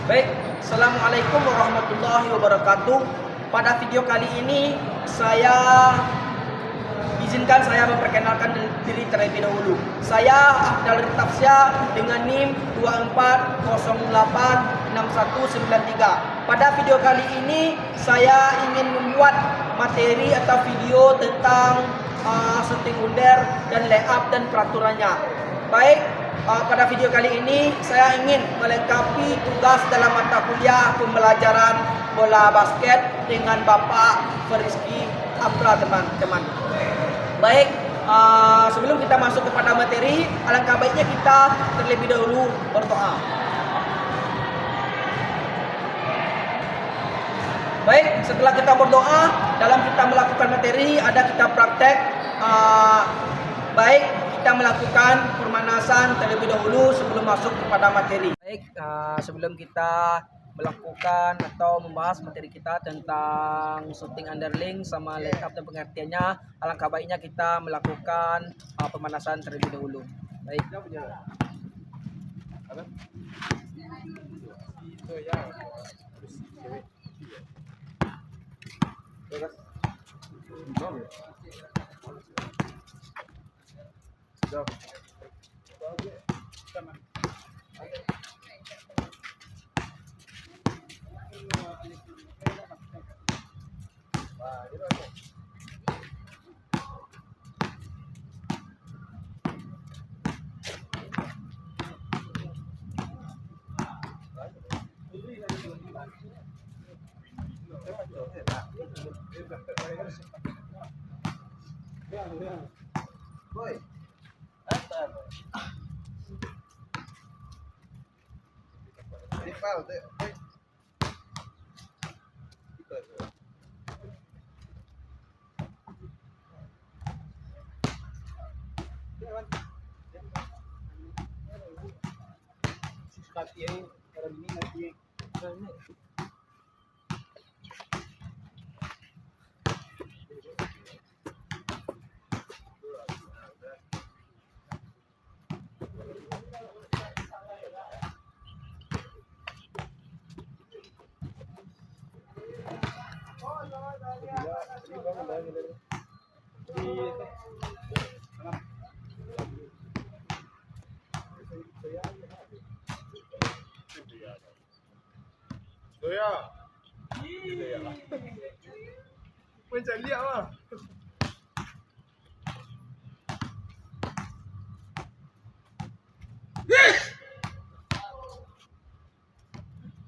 Baik, Assalamualaikum warahmatullahi wabarakatuh. Pada video kali ini izinkan saya memperkenalkan diri terlebih dahulu. Saya Afdal Ritafsya dengan NIM 24086193. Pada video kali ini saya ingin membuat materi atau video tentang syuting under dan layup dan peraturannya. Baik, pada video kali ini saya ingin melengkapi tugas dalam mata kuliah pembelajaran bola basket dengan Bapak Fariski Abra, teman-teman. Baik, sebelum kita masuk kepada materi, alangkah baiknya kita terlebih dahulu berdoa. Baik, setelah kita berdoa, dalam kita melakukan materi ada kita praktek. Baik, kita melakukan pemanasan terlebih dahulu sebelum masuk kepada materi. Baik, sebelum kita melakukan atau membahas materi kita tentang shooting underling sama layup dan pengertiannya, alangkah baiknya kita melakukan pemanasan terlebih dahulu. Baik. Macam lihat lah.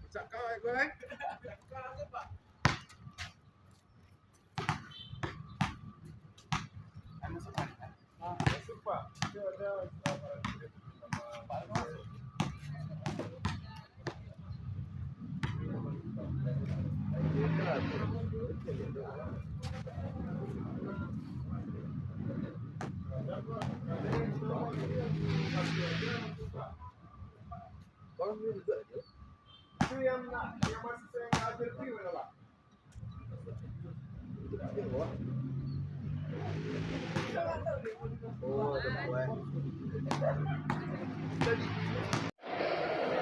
Cak kau aku Masuk pak. Itu yang masih saya ngambil view mana pak?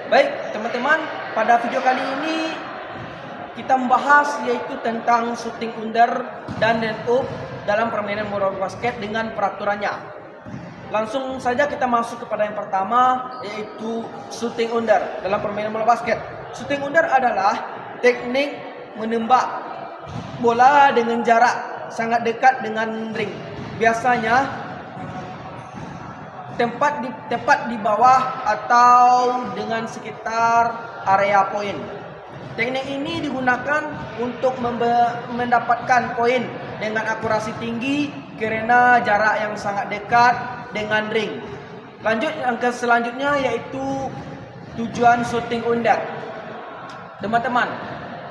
Baik, teman-teman, pada video kali ini kita membahas yaitu tentang shooting under dan layup dalam permainan bola basket dengan peraturannya. Langsung saja kita masuk kepada yang pertama, yaitu shooting under dalam permainan bola basket. Shooting under adalah teknik menembak bola dengan jarak sangat dekat dengan ring. Biasanya tepat di bawah atau dengan sekitar area poin. Teknik ini digunakan untuk mendapatkan poin dengan akurasi tinggi karena jarak yang sangat dekat dengan ring. Lanjut yang selanjutnya yaitu tujuan shooting under. Teman-teman,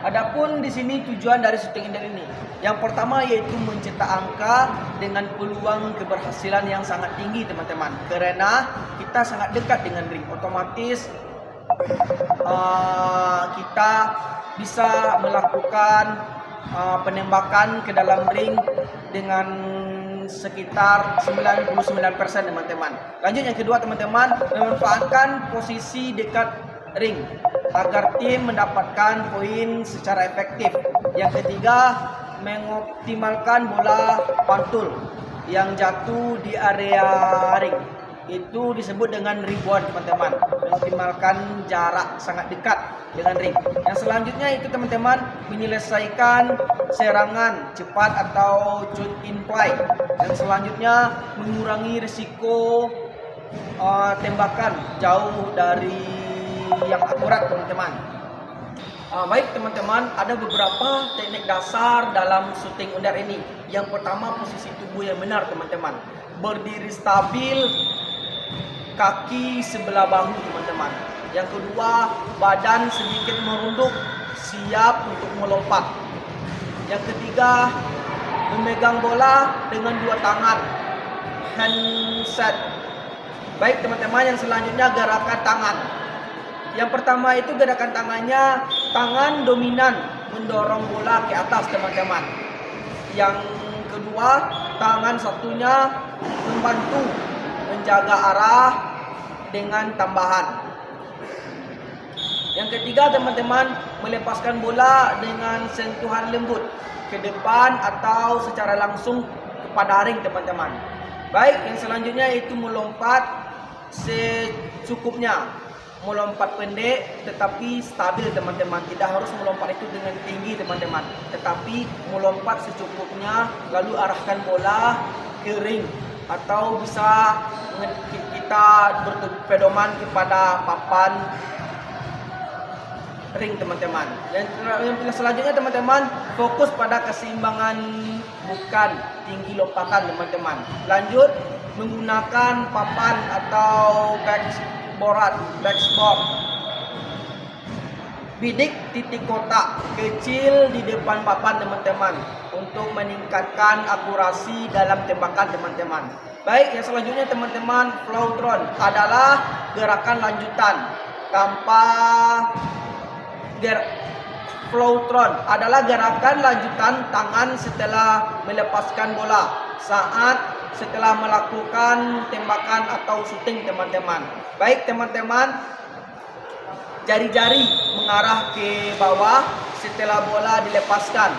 adapun di sini tujuan dari shooting under ini, yang pertama yaitu mencetak angka dengan peluang keberhasilan yang sangat tinggi, teman-teman. Karena kita sangat dekat dengan ring, otomatis kita bisa melakukan penembakan ke dalam ring dengan sekitar 99%, teman-teman. Lanjut yang kedua, teman-teman, memanfaatkan posisi dekat ring agar tim mendapatkan poin secara efektif. Yang ketiga, mengoptimalkan bola pantul yang jatuh di area ring. Itu disebut dengan rebound, teman-teman. Mengoptimalkan jarak sangat dekat dengan ring. Yang selanjutnya itu, teman-teman, menyelesaikan serangan cepat atau shoot in play. Yang selanjutnya, mengurangi risiko tembakan jauh dari yang akurat, teman-teman. Baik teman-teman, ada beberapa teknik dasar dalam shooting under ini. Yang pertama, posisi tubuh yang benar, teman-teman. Berdiri stabil, kaki sebelah bahu, teman-teman. Yang kedua, badan sedikit merunduk, siap untuk melompat. Yang ketiga, memegang bola dengan dua tangan, handset. Baik teman-teman, yang selanjutnya gerakan tangan. Yang pertama itu gerakan tangannya, tangan dominan mendorong bola ke atas, teman-teman. Yang kedua, tangan satunya membantu menjaga arah dengan tambahan. Yang ketiga, teman-teman, melepaskan bola dengan sentuhan lembut ke depan atau secara langsung kepada ring, teman-teman. Baik, yang selanjutnya itu melompat secukupnya. Melompat pendek tetapi stabil, teman-teman. Tidak harus melompat itu dengan tinggi, teman-teman, tetapi melompat secukupnya, lalu arahkan bola ke ring, atau bisa kita berpedoman kepada papan ring, teman-teman. Yang selanjutnya, teman-teman, fokus pada keseimbangan, bukan tinggi lompatan, teman-teman. Lanjut, menggunakan papan atau backboard. Bidik titik kotak kecil di depan papan, teman-teman, untuk meningkatkan akurasi dalam tembakan, teman-teman. Baik, yang selanjutnya, teman-teman, floatron adalah gerakan lanjutan tanpa floatron adalah gerakan lanjutan tangan setelah melepaskan bola setelah melakukan tembakan atau shooting, teman-teman. Baik teman-teman, jari-jari mengarah ke bawah setelah bola dilepaskan.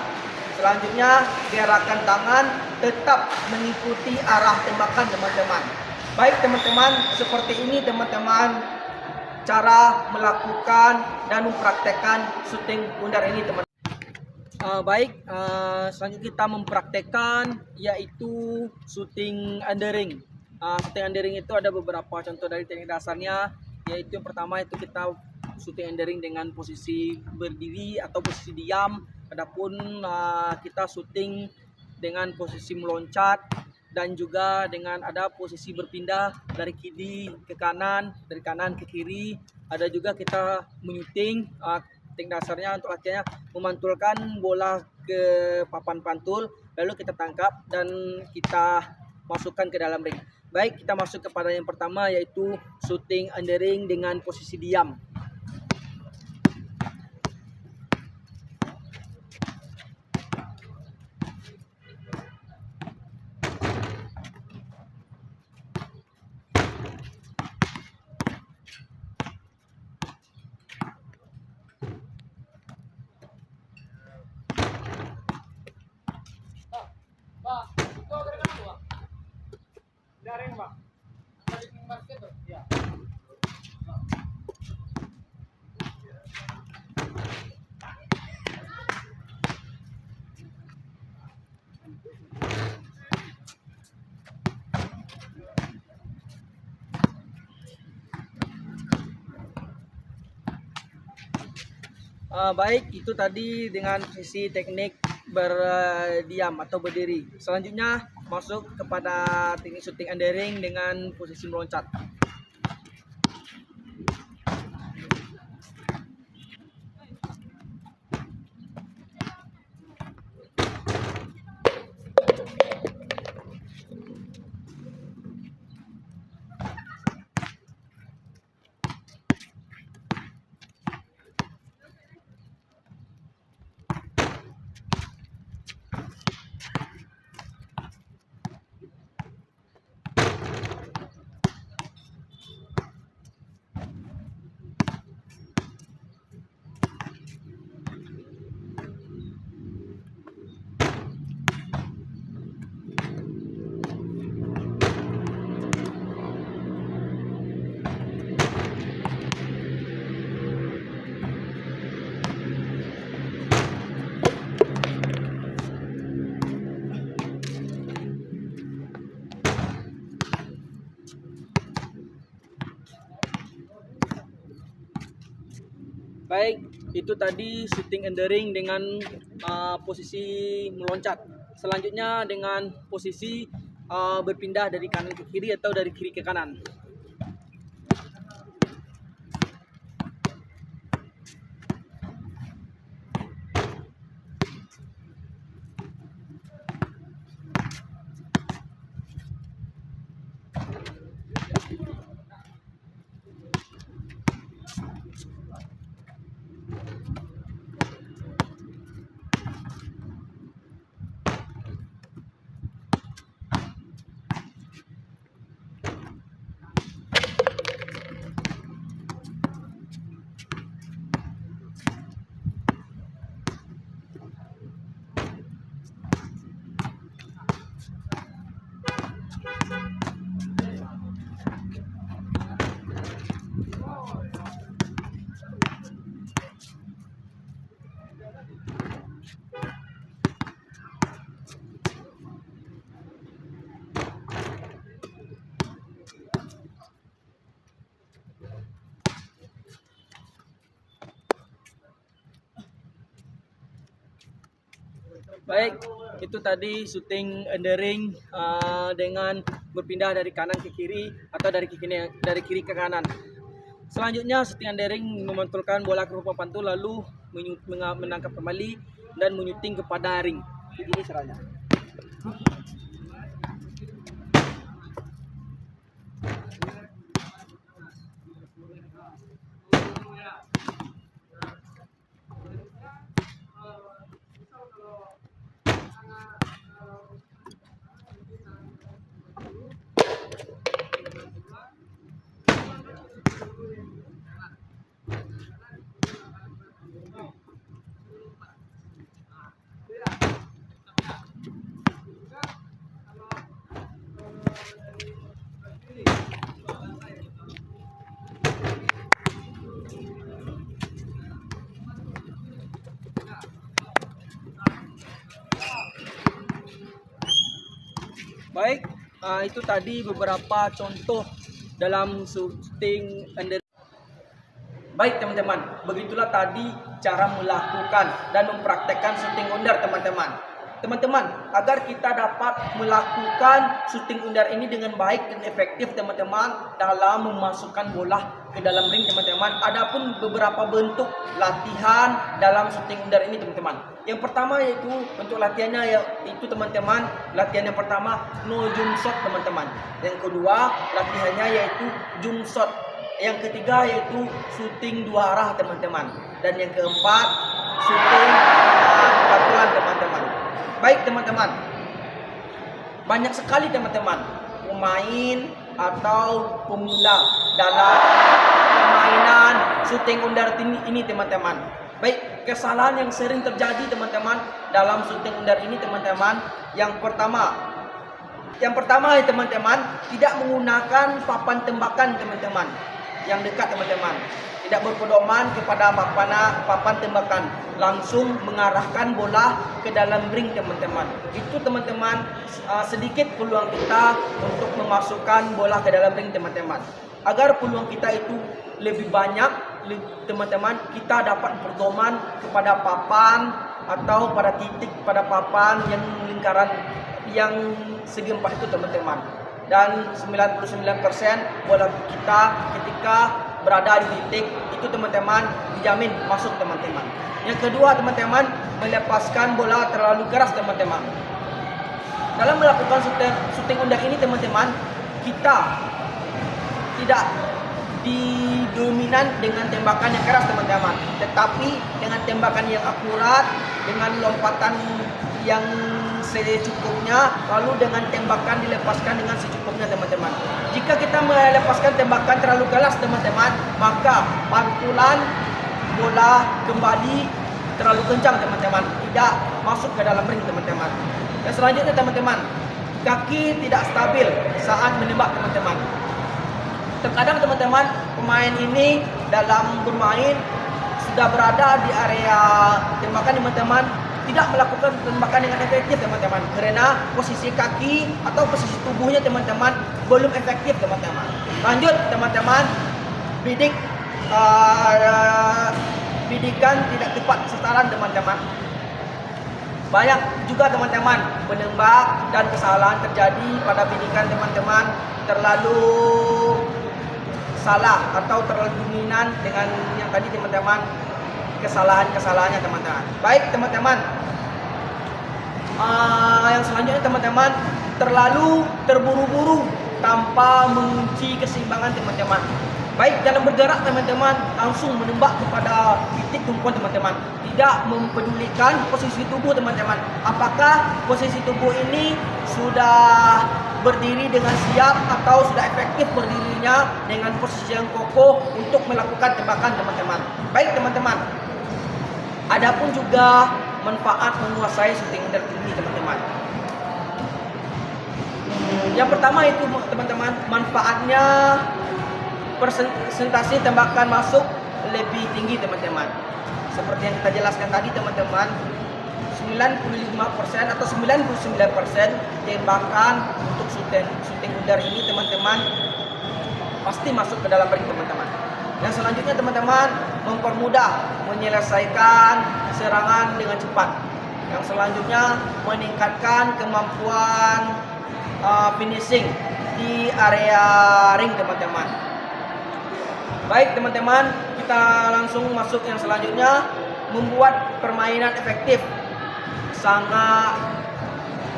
Selanjutnya, gerakan tangan tetap mengikuti arah tembakan, teman-teman. Baik teman-teman, seperti ini, teman-teman, cara melakukan dan mempraktekkan shooting under ini, teman-teman. Selanjutnya kita mempraktekkan yaitu shooting under ring. Shooting under ring itu ada beberapa contoh dari teknik dasarnya, yaitu yang pertama itu kita shooting under ring dengan posisi berdiri atau posisi diam. Adapun kita shooting dengan posisi meloncat dan juga dengan ada posisi berpindah dari kiri ke kanan, dari kanan ke kiri. Ada juga kita menyuting. Teknik dasarnya untuk latihannya memantulkan bola ke papan pantul, lalu kita tangkap dan kita masukkan ke dalam ring. Baik, kita masuk kepada yang pertama yaitu shooting under ring dengan posisi diam. Daring, Pak. Basket tuh? Iya. Baik, itu tadi dengan posisi teknik berdiam atau berdiri. Selanjutnya masuk kepada teknik shooting under ring dengan posisi meloncat. Baik, itu tadi shooting endering dengan posisi meloncat. Selanjutnya dengan posisi berpindah dari kanan ke kiri atau dari kiri ke kanan. Baik, itu tadi shooting endering dengan berpindah dari kanan ke kiri atau dari kiri ke kanan. Selanjutnya shooting endering memantulkan bola ke papan pantul lalu menangkap kembali dan menyuting kepada ring. Ini caranya. Baik, itu tadi beberapa contoh dalam shooting endering. Baik teman-teman, begitulah tadi cara melakukan dan mempraktekkan shooting under teman-teman. Teman-teman, agar kita dapat melakukan shooting under ini dengan baik dan efektif teman-teman dalam memasukkan bola ke dalam ring teman-teman. Adapun beberapa bentuk latihan dalam shooting under ini teman-teman. Yang pertama yaitu bentuk latihannya yaitu teman-teman, latihan yang pertama no jump shot teman-teman. Yang kedua latihannya yaitu jump shot. Yang ketiga yaitu shooting dua arah teman-teman. Dan yang keempat shooting pantulan teman-teman. Baik teman-teman, banyak sekali teman-teman pemain atau pemula dalam permainan shooting under ini teman-teman. Baik, kesalahan yang sering terjadi teman-teman dalam shooting under ini teman-teman. Yang pertama ya teman-teman, tidak menggunakan papan tembakan teman-teman yang dekat teman-teman, tidak berpedoman kepada papan tembakan, langsung mengarahkan bola ke dalam ring teman-teman. Itu teman-teman sedikit peluang kita untuk memasukkan bola ke dalam ring teman-teman. Agar peluang kita itu lebih banyak teman-teman, kita dapat berpedoman kepada papan atau pada titik pada papan yang lingkaran yang segi empat itu teman-teman. Dan 99% bola kita ketika berada di titik itu teman-teman dijamin masuk teman-teman. Yang kedua teman-teman, melepaskan bola terlalu keras teman-teman. Dalam melakukan shooting under ini teman-teman, kita tidak didominan dengan tembakan yang keras teman-teman, tetapi dengan tembakan yang akurat, dengan lompatan yang secukupnya, lalu dengan tembakan dilepaskan dengan secukupnya teman-teman. Jika kita melepaskan tembakan terlalu keras teman-teman, maka pantulan bola kembali terlalu kencang teman-teman, tidak masuk ke dalam ring teman-teman. Dan selanjutnya teman-teman, kaki tidak stabil saat menembak teman-teman. Terkadang teman-teman pemain ini dalam bermain sudah berada di area tembakan teman-teman, tidak melakukan tembakan dengan efektif teman-teman, karena posisi kaki atau posisi tubuhnya teman-teman belum efektif teman-teman. Lanjut teman-teman, bidik Didikan tidak tepat sasaran teman-teman. Banyak juga teman-teman penembak dan kesalahan terjadi pada bidikan teman-teman, terlalu salah atau terlalu dominan dengan yang tadi teman-teman, kesalahannya teman-teman. Baik teman-teman, yang selanjutnya teman-teman, terlalu terburu-buru tanpa mengunci keseimbangan teman-teman. Baik dalam bergerak teman-teman, langsung menembak kepada titik tumpuan teman-teman, tidak mempedulikan posisi tubuh teman-teman. Apakah posisi tubuh ini sudah berdiri dengan siap atau sudah efektif berdirinya dengan posisi yang kokoh untuk melakukan tembakan teman-teman. Baik teman-teman, adapun juga manfaat menguasai shooting under tinggi teman-teman. Yang pertama itu teman-teman, manfaatnya persentase tembakan masuk lebih tinggi teman-teman. Seperti yang kita jelaskan tadi teman-teman, 95% atau 99% tembakan untuk shooting udara ini teman-teman pasti masuk ke dalam ring teman-teman. Yang selanjutnya teman-teman, mempermudah menyelesaikan serangan dengan cepat. Yang selanjutnya, meningkatkan kemampuan finishing di area ring teman-teman. Baik teman-teman, kita langsung masuk yang selanjutnya, membuat permainan efektif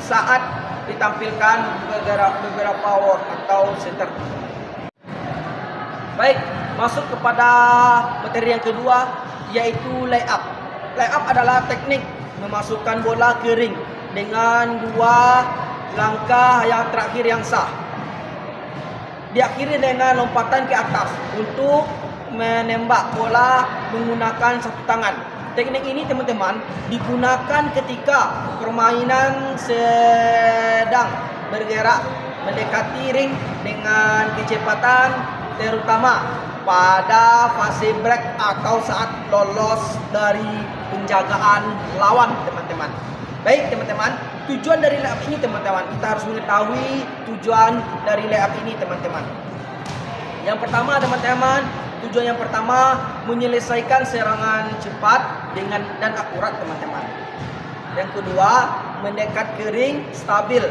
saat ditampilkan beberapa word atau center. Baik, masuk kepada materi yang kedua, yaitu layup. Layup adalah teknik memasukkan bola ke ring dengan dua langkah yang terakhir yang sah. Diakhiri dengan lompatan ke atas untuk menembak bola menggunakan satu tangan. Teknik ini teman-teman digunakan ketika permainan sedang bergerak mendekati ring dengan kecepatan, terutama pada fase break atau saat lolos dari penjagaan lawan teman-teman. Baik teman-teman, tujuan dari layup ini teman-teman, kita harus mengetahui tujuan dari layup ini teman-teman. Yang pertama teman-teman, tujuan yang pertama menyelesaikan serangan cepat dan akurat teman-teman. Yang kedua, mendekat ke ring stabil,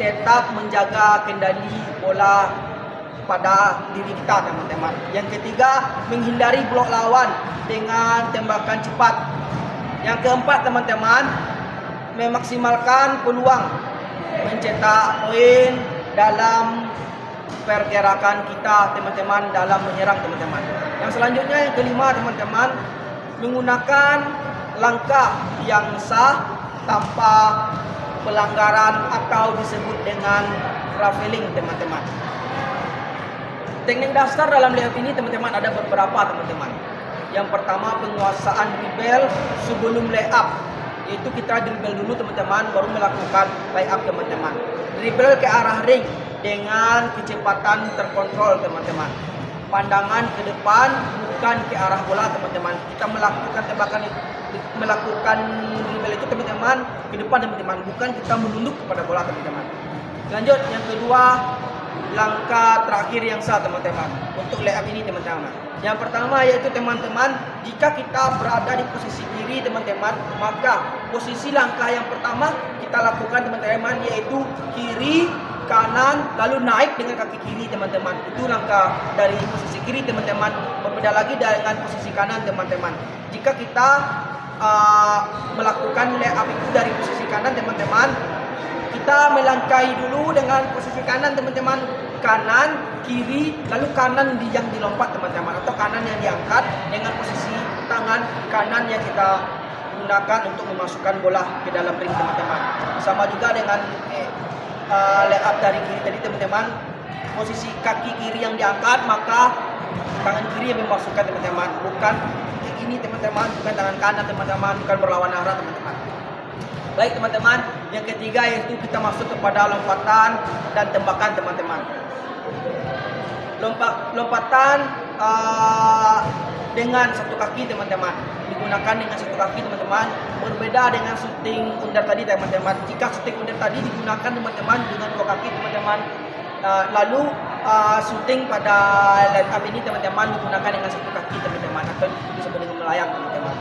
tetap menjaga kendali bola pada diri kita teman-teman. Yang ketiga, menghindari blok lawan dengan tembakan cepat. Yang keempat teman-teman, memaksimalkan peluang mencetak poin dalam pergerakan kita teman-teman dalam menyerang teman-teman. Yang selanjutnya yang kelima teman-teman, menggunakan langkah yang sah tanpa pelanggaran atau disebut dengan traveling teman-teman. Teknik dasar dalam layup ini teman-teman ada beberapa teman-teman. Yang pertama, penguasaan dribble sebelum layup, yaitu kita dribble dulu teman-teman baru melakukan layup teman-teman. Dribble ke arah ring dengan kecepatan terkontrol teman-teman. Pandangan ke depan bukan ke arah bola teman-teman. Kita melakukan tembakan, melakukan dribble itu teman-teman ke depan teman-teman, bukan kita menunduk kepada bola teman-teman. Lanjut yang kedua, langkah terakhir yang sah teman-teman untuk layup ini teman-teman. Yang pertama yaitu teman-teman, jika kita berada di posisi kiri teman-teman, maka posisi langkah yang pertama kita lakukan teman-teman yaitu kiri, kanan, lalu naik dengan kaki kiri teman-teman. Itu langkah dari posisi kiri teman-teman. Berbeda lagi dengan posisi kanan teman-teman. Jika kita melakukan layup itu dari posisi kanan teman-teman, kita melangkahi dulu dengan posisi kanan teman-teman, kanan, kiri, lalu kanan yang dilompat teman-teman, atau kanan yang diangkat dengan posisi tangan kanan yang kita gunakan untuk memasukkan bola ke dalam ring teman-teman. Sama juga dengan layup dari kiri tadi teman-teman, posisi kaki kiri yang diangkat, maka tangan kiri yang memasukkan teman-teman, bukan ini teman-teman, bukan tangan kanan teman-teman, bukan berlawan arah teman-teman. Baik teman-teman, yang ketiga yaitu kita masuk kepada lompatan dan tembakan teman-teman. Lompatan dengan satu kaki teman-teman, digunakan dengan satu kaki teman-teman, berbeda dengan shooting under tadi teman-teman. Jika shooting under tadi digunakan teman-teman dengan dua kaki teman-teman, lalu shooting pada layup ini teman-teman digunakan dengan satu kaki teman-teman, atau disebut dengan melayang teman-teman.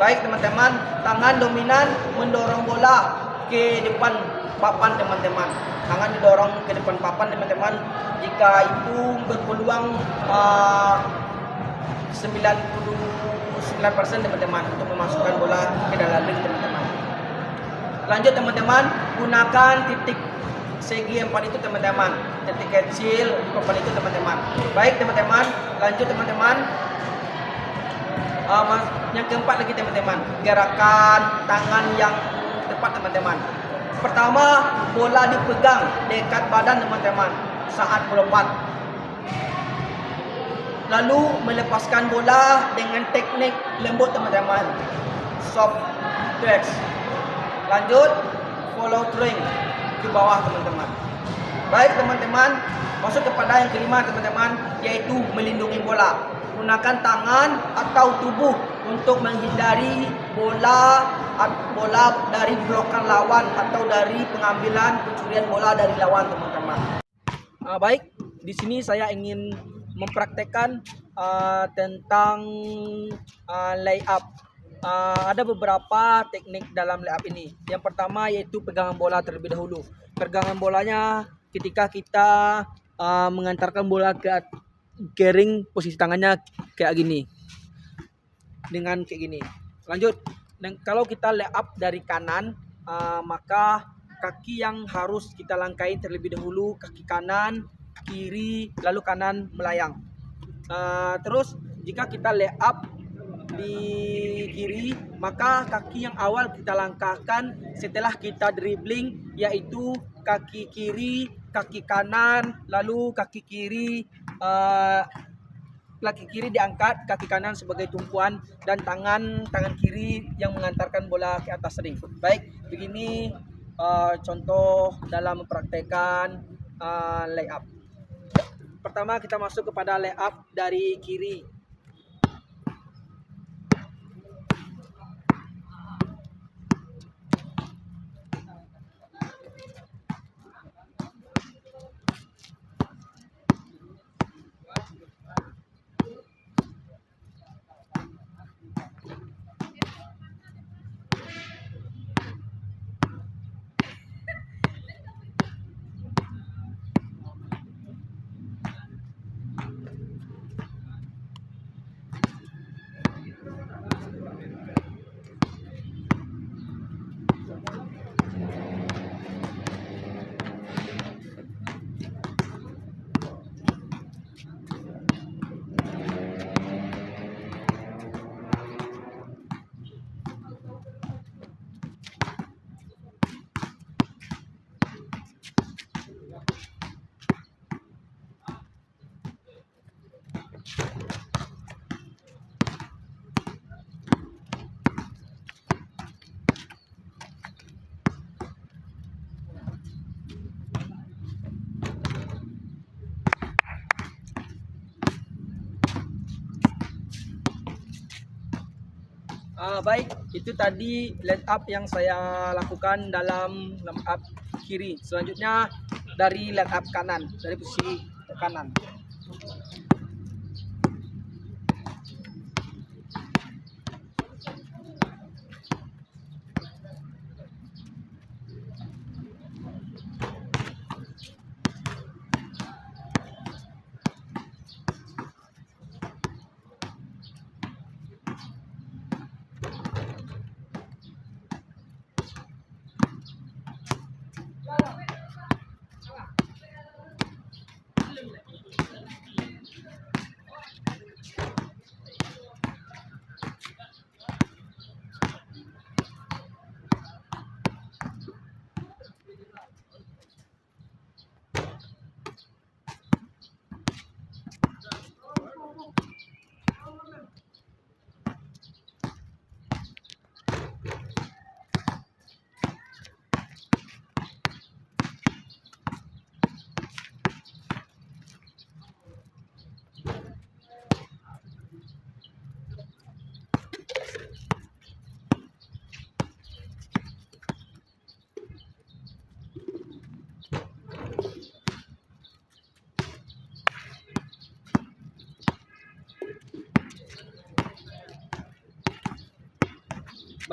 Baik teman-teman, tangan dominan mendorong bola ke depan papan teman-teman. Tangan didorong ke depan papan teman-teman. Jika itu berpeluang 99% teman-teman untuk memasukkan bola ke dalam ring teman-teman. Lanjut teman-teman, gunakan titik segi 4 itu teman-teman, titik kecil di papan itu teman-teman. Baik teman-teman, lanjut teman-teman. Yang keempat lagi teman-teman, gerakan tangan yang tepat teman-teman. Pertama, bola dipegang dekat badan teman-teman saat melompat. Lalu melepaskan bola dengan teknik lembut teman-teman, soft twist. Lanjut, follow through di bawah teman-teman. Baik teman-teman, masuk kepada yang kelima teman-teman, yaitu melindungi bola. Gunakan tangan atau tubuh untuk menghindari bola dari blokan lawan atau dari pengambilan pencurian bola dari lawan teman-teman. Baik, di sini saya ingin mempraktekkan tentang layup. Ada beberapa teknik dalam layup ini. Yang pertama yaitu pegangan bola terlebih dahulu. Pegangan bolanya ketika kita mengantarkan bola ke ring, posisi tangannya kayak gini, dengan kayak gini. Lanjut, dan kalau kita layup dari kanan, maka kaki yang harus kita langkahi terlebih dahulu, kaki kanan, kiri, lalu kanan melayang. Terus jika kita layup di kiri, maka kaki yang awal kita langkahkan setelah kita dribbling, yaitu kaki kiri, kaki kanan, lalu kaki kiri diangkat, kaki kanan sebagai tumpuan, dan tangan kiri yang mengantarkan bola ke atas ring. Baik, begini contoh dalam mempraktekkan layup. Pertama kita masuk kepada layup dari kiri. Baik, itu tadi layup yang saya lakukan dalam layup kiri. Selanjutnya dari layup kanan, dari posisi kanan.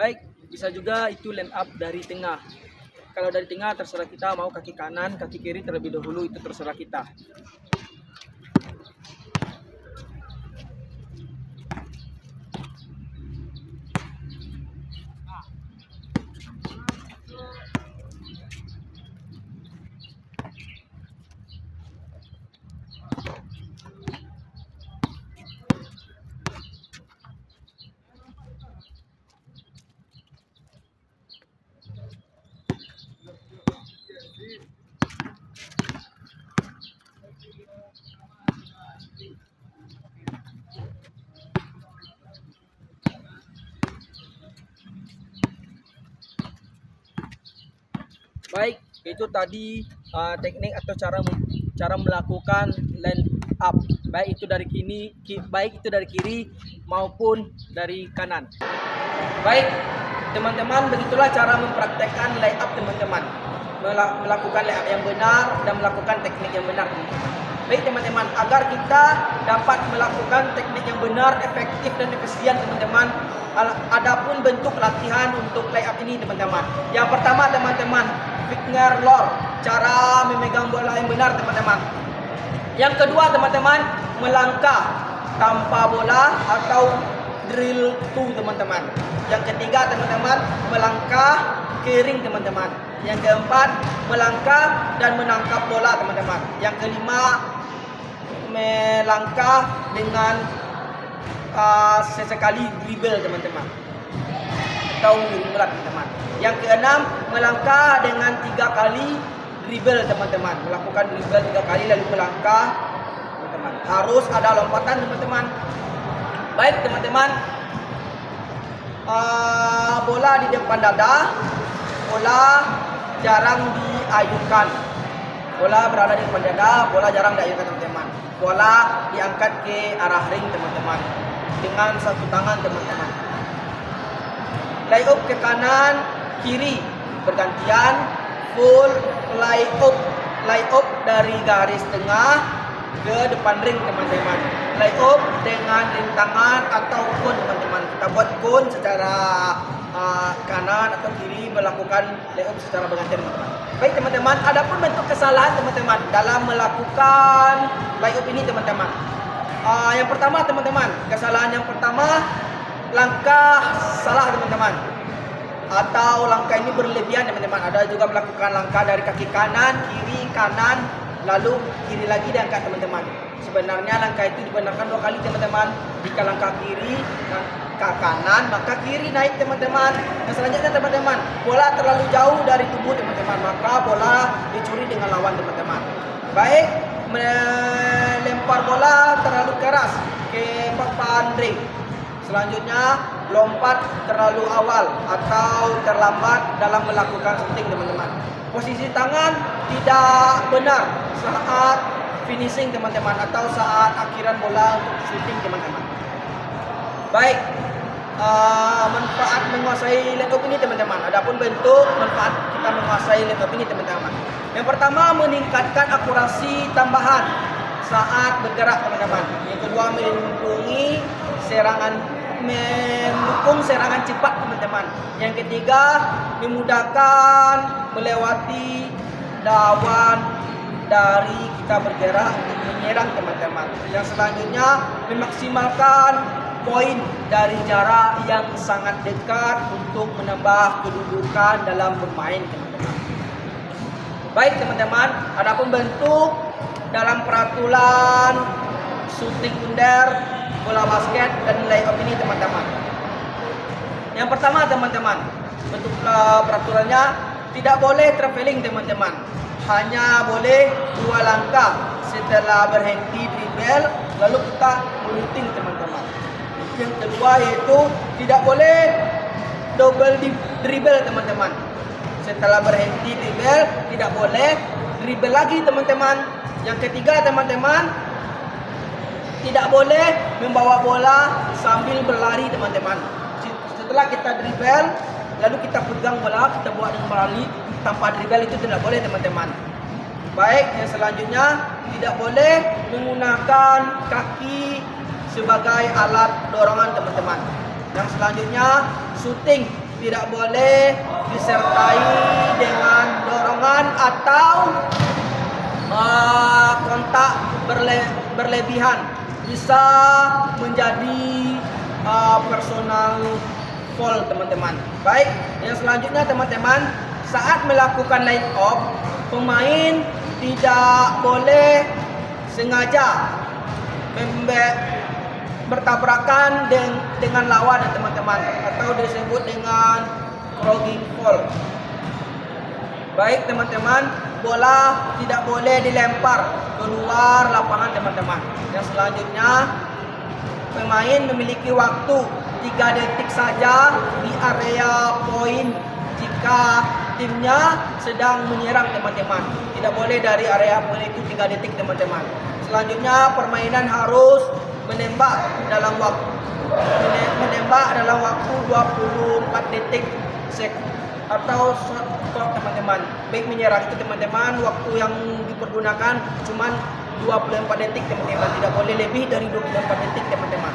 Baik, bisa juga itu line up dari tengah. Kalau dari tengah terserah kita mau kaki kanan, kaki kiri terlebih dahulu, itu terserah kita. Baik, itu tadi teknik atau cara melakukan line up. Baik itu dari kiri maupun dari kanan. Baik, teman-teman, begitulah cara mempraktekkan line up teman-teman. Melakukan line up yang benar dan melakukan teknik yang benar, teman-teman. Baik teman-teman, agar kita dapat melakukan teknik yang benar, efektif dan efisien teman-teman, adapun bentuk latihan untuk line up ini teman-teman. Yang pertama teman-teman, finger roll, cara memegang bola yang benar teman-teman. Yang kedua teman-teman, melangkah tanpa bola atau drill two teman-teman. Yang ketiga teman-teman, melangkah kering teman-teman. Yang keempat, melangkah dan menangkap bola teman-teman. Yang kelima, melangkah dengan sesekali dribble teman-teman, atau bola teman-teman. Yang keenam, melangkah dengan 3 kali dribble teman-teman. Melakukan dribble 3 kali lalu melangkah teman-teman. Harus ada lompatan teman-teman. Baik teman-teman, bola di depan dada, bola jarang diayunkan. Bola berada di depan dada, bola jarang diayunkan teman-teman. Bola diangkat ke arah ring teman-teman dengan satu tangan teman-teman. Lay up ke kanan, kiri bergantian, full lay up dari garis tengah ke depan ring teman-teman. Lay up dengan rintangan atau kun teman-teman. Kita buat kun secara kanan atau kiri, melakukan lay up secara bergantian teman-teman. Baik teman-teman, ada pun bentuk kesalahan teman-teman dalam melakukan lay up ini teman-teman. Yang pertama teman-teman, kesalahan yang pertama, langkah salah teman-teman, atau langkah ini berlebihan teman-teman. Ada juga melakukan langkah dari kaki kanan, kiri, kanan, lalu kiri lagi diangkat teman-teman. Sebenarnya langkah itu dibenarkan 2 kali teman-teman. Jika langkah kiri ke kanan, maka kiri naik teman-teman. Dan selanjutnya teman-teman, bola terlalu jauh dari tubuh teman-teman, maka bola dicuri dengan lawan teman-teman. Baik, melempar bola terlalu keras ke papan ring. Selanjutnya, lompat terlalu awal atau terlambat dalam melakukan shooting teman-teman. Posisi tangan tidak benar saat finishing teman-teman, atau saat akhiran bola untuk shooting teman-teman. Baik, manfaat menguasai line up ini teman-teman. Adapun bentuk manfaat kita menguasai line up ini teman-teman. Yang pertama, meningkatkan akurasi tambahan saat bergerak teman-teman. Yang kedua, mendukung serangan cepat teman-teman. Yang ketiga, memudahkan melewati lawan dari kita bergerak untuk menyerang teman-teman. Yang selanjutnya, memaksimalkan poin dari jarak yang sangat dekat untuk menambah kedudukan dalam bermain teman-teman. Baik teman-teman, adapun bentuk dalam peraturan shooting under bola basket dan lay up ini teman-teman. Yang pertama teman-teman, bentuk peraturannya tidak boleh traveling teman-teman. Hanya boleh 2 langkah setelah berhenti dribble lalu kita melunting teman-teman. Yang kedua yaitu tidak boleh double dribble teman-teman. Setelah berhenti dribble tidak boleh dribble lagi teman-teman. Yang ketiga teman-teman, tidak boleh membawa bola sambil berlari teman-teman. Setelah kita dribble lalu kita pegang bola, kita buat dengan berlari tanpa dribble, itu tidak boleh teman-teman. Baik, yang selanjutnya tidak boleh menggunakan kaki sebagai alat dorongan teman-teman. Yang selanjutnya, shooting tidak boleh disertai dengan dorongan atau kontak berlebihan, bisa menjadi personal foul teman-teman. Baik, yang selanjutnya teman-teman, saat melakukan line off, pemain tidak boleh sengaja bertabrakan dengan lawan teman-teman, atau disebut dengan clogging foul. Baik teman-teman, bola tidak boleh dilempar keluar lapangan teman-teman. Yang selanjutnya, pemain memiliki waktu 3 detik saja di area poin jika timnya sedang menyerang teman-teman. Tidak boleh dari area poin itu 3 detik teman-teman. Selanjutnya, permainan harus menembak dalam waktu 24 detik atau shot clock teman-teman. Baik menyerang itu teman-teman, waktu yang dipergunakan cuman 24 detik teman-teman, tidak boleh lebih dari 24 detik teman-teman.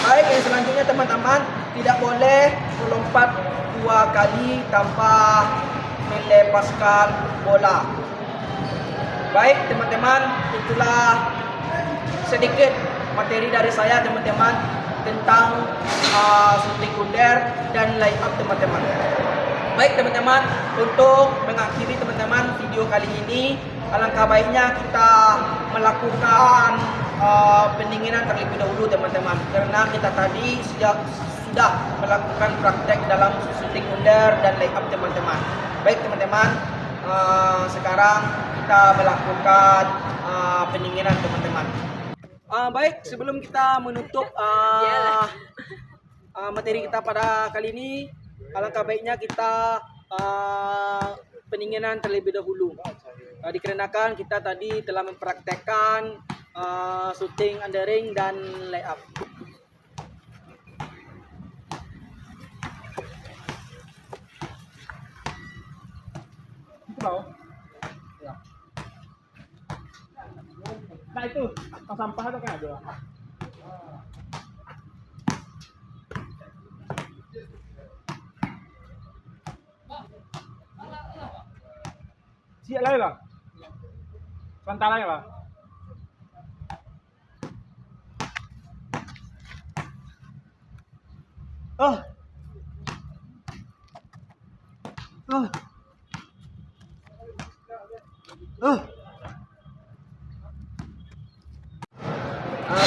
Baik, yang selanjutnya teman-teman, tidak boleh melompat 2 kali tanpa melepaskan bola. Baik teman-teman, itulah sedikit materi dari saya teman-teman tentang shooting under dan line up teman-teman. Baik teman-teman, untuk mengakhiri teman-teman video kali ini, alangkah baiknya kita melakukan pendinginan terlebih dahulu teman-teman, karena kita tadi sudah melakukan praktek dalam shooting under dan line up teman-teman. Baik teman-teman, sekarang kita melakukan pendinginan teman-teman. Baik, sebelum kita menutup materi kita pada kali ini, alangkah baiknya kita pendinginan terlebih dahulu. Dikarenakan kita tadi telah mempraktekkan shooting undering dan layup. Itu tahu? Ya. Nah itu, tong sampah itu kan ada. Siap lagi bang. Sebentar lagi bang.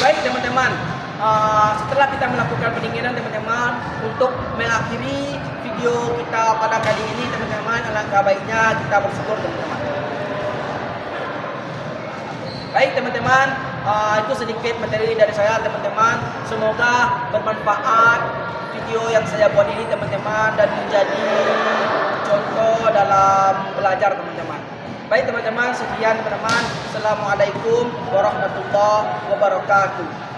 Baik teman-teman, setelah kita melakukan pendinginan teman-teman, untuk mengakhiri video kita pada kali ini teman-teman, alangkah baiknya kita bersyukur teman-teman. Baik teman-teman, itu sedikit materi dari saya teman-teman. Semoga bermanfaat video yang saya buat ini teman-teman, dan menjadi contoh dalam belajar teman-teman. Baik teman-teman, sekian teman-teman. Assalamualaikum warahmatullahi wabarakatuh.